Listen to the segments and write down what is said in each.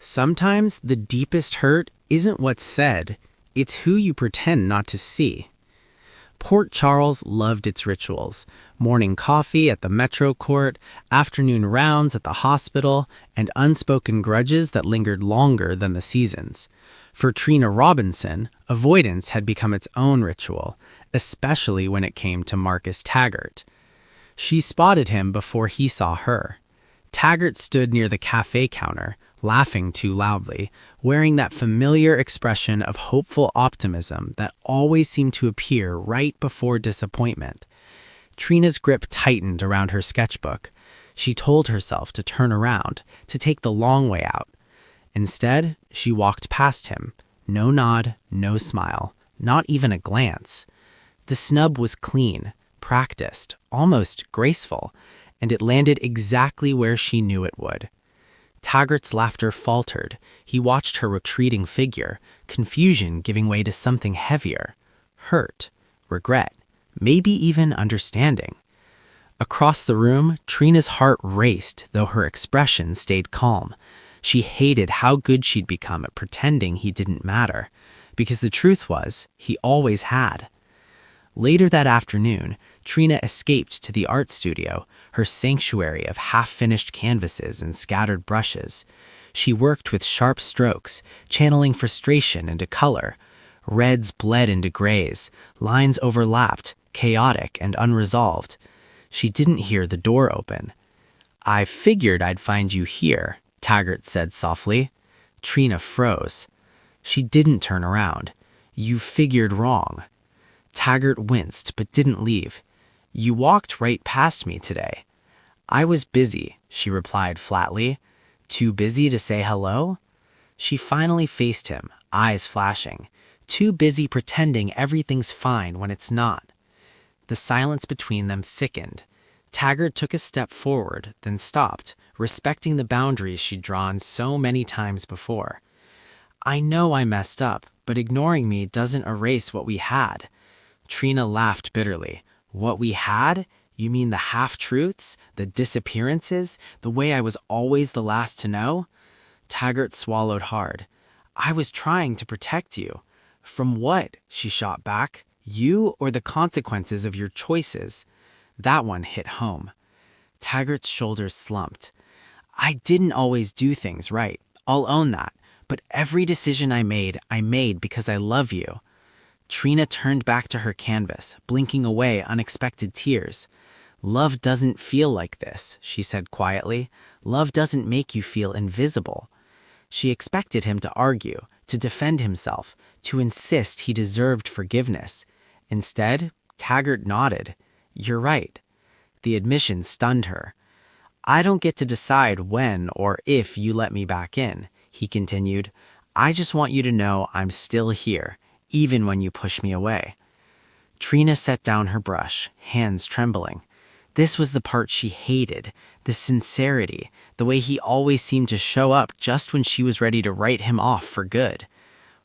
Sometimes the deepest hurt isn't what's said, it's who you pretend not to see. Port Charles loved its rituals: morning coffee at the Metro Court, afternoon rounds at the hospital, and unspoken grudges that lingered longer than the seasons. For Trina Robinson, avoidance had become its own ritual, especially when it came to Marcus Taggart. She spotted him before he saw her. Taggart stood near the cafe counter, laughing too loudly, wearing that familiar expression of hopeful optimism that always seemed to appear right before disappointment. Trina's grip tightened around her sketchbook. She told herself to turn around, to take the long way out. Instead, she walked past him. No nod, no smile, not even a glance. The snub was clean, practiced, almost graceful, and it landed exactly where she knew it would. Taggart's laughter faltered. He watched her retreating figure, confusion giving way to something heavier. Hurt, regret, maybe even understanding. Across the room, Trina's heart raced, though her expression stayed calm. She hated how good she'd become at pretending he didn't matter, because the truth was, he always had. Later that afternoon, Trina escaped to the art studio, her sanctuary of half-finished canvases and scattered brushes. She worked with sharp strokes, channeling frustration into color. Reds bled into grays, lines overlapped, chaotic and unresolved. She didn't hear the door open. "I figured I'd find you here," Taggart said softly. Trina froze. She didn't turn around. "You figured wrong." Taggart winced but didn't leave. "You walked right past me today." "I was busy," she replied flatly. "Too busy to say hello?" She finally faced him, eyes flashing. Too busy pretending everything's fine when it's not. The silence between them thickened. Taggart took a step forward, then stopped, respecting the boundaries she'd drawn so many times before. "I know I messed up, but ignoring me doesn't erase what we had." Trina laughed bitterly. "What we had? You mean the half-truths, the disappearances, the way I was always the last to know?" Taggart swallowed hard. "I was trying to protect you." "From what?" she shot back. "You or the consequences of your choices?" That one hit home. Taggart's shoulders slumped. "I didn't always do things right. I'll own that. But every decision I made because I love you." Trina turned back to her canvas, blinking away unexpected tears. "Love doesn't feel like this," she said quietly. "Love doesn't make you feel invisible." She expected him to argue, to defend himself, to insist he deserved forgiveness. Instead, Taggart nodded. "You're right." The admission stunned her. "I don't get to decide when or if you let me back in," he continued. "I just want you to know I'm still here, even when you push me away." Trina set down her brush, hands trembling. This was the part she hated, the sincerity, the way he always seemed to show up just when she was ready to write him off for good.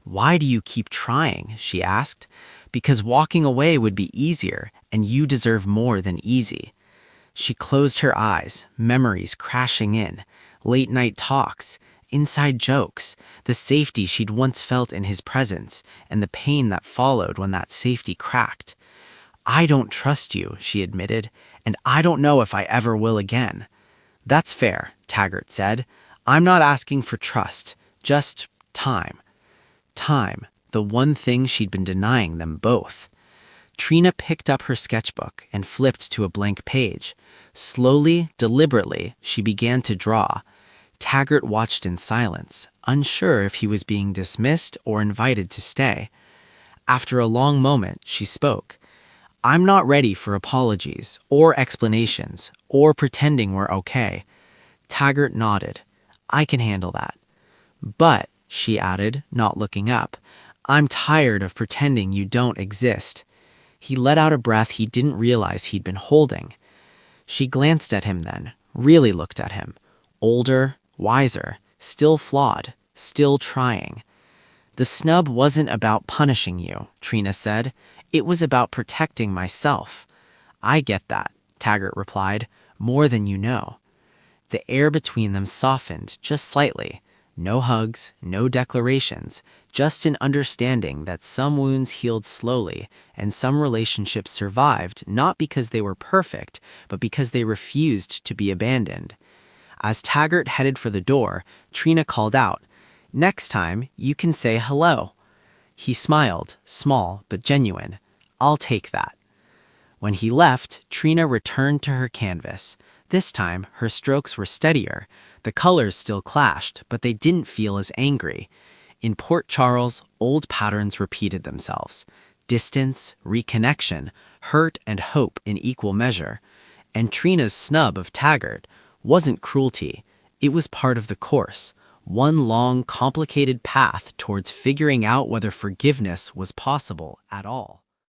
"Why do you keep trying?" she asked. "Because walking away would be easier, and you deserve more than easy." She closed her eyes, memories crashing in, late-night talks, inside jokes, the safety she'd once felt in his presence, and the pain that followed when that safety cracked. "I don't trust you," she admitted, "and I don't know if I ever will again." "That's fair," Taggart said. "I'm not asking for trust, just time." Time, the one thing she'd been denying them both. Trina picked up her sketchbook and flipped to a blank page. Slowly, deliberately, she began to draw. Taggart watched in silence, unsure if he was being dismissed or invited to stay. After a long moment, she spoke. "I'm not ready for apologies, or explanations, or pretending we're okay." Taggart nodded. "I can handle that." "But," she added, not looking up, "I'm tired of pretending you don't exist." He let out a breath he didn't realize he'd been holding. She glanced at him then, really looked at him. Older, wiser, still flawed, still trying. "The snub wasn't about punishing you," Trina said. "It was about protecting myself." "I get that," Taggart replied, "more than you know." The air between them softened just slightly. No hugs, no declarations, just an understanding that some wounds healed slowly and some relationships survived not because they were perfect, but because they refused to be abandoned. As Taggart headed for the door, Trina called out, "Next time, you can say hello." He smiled, small but genuine. "I'll take that." When he left, Trina returned to her canvas. This time, her strokes were steadier. The colors still clashed, but they didn't feel as angry. In Port Charles, old patterns repeated themselves. Distance, reconnection, hurt and hope in equal measure. And Trina's snub of Taggart wasn't cruelty. It was part of the course. One long, complicated path towards figuring out whether forgiveness was possible at all.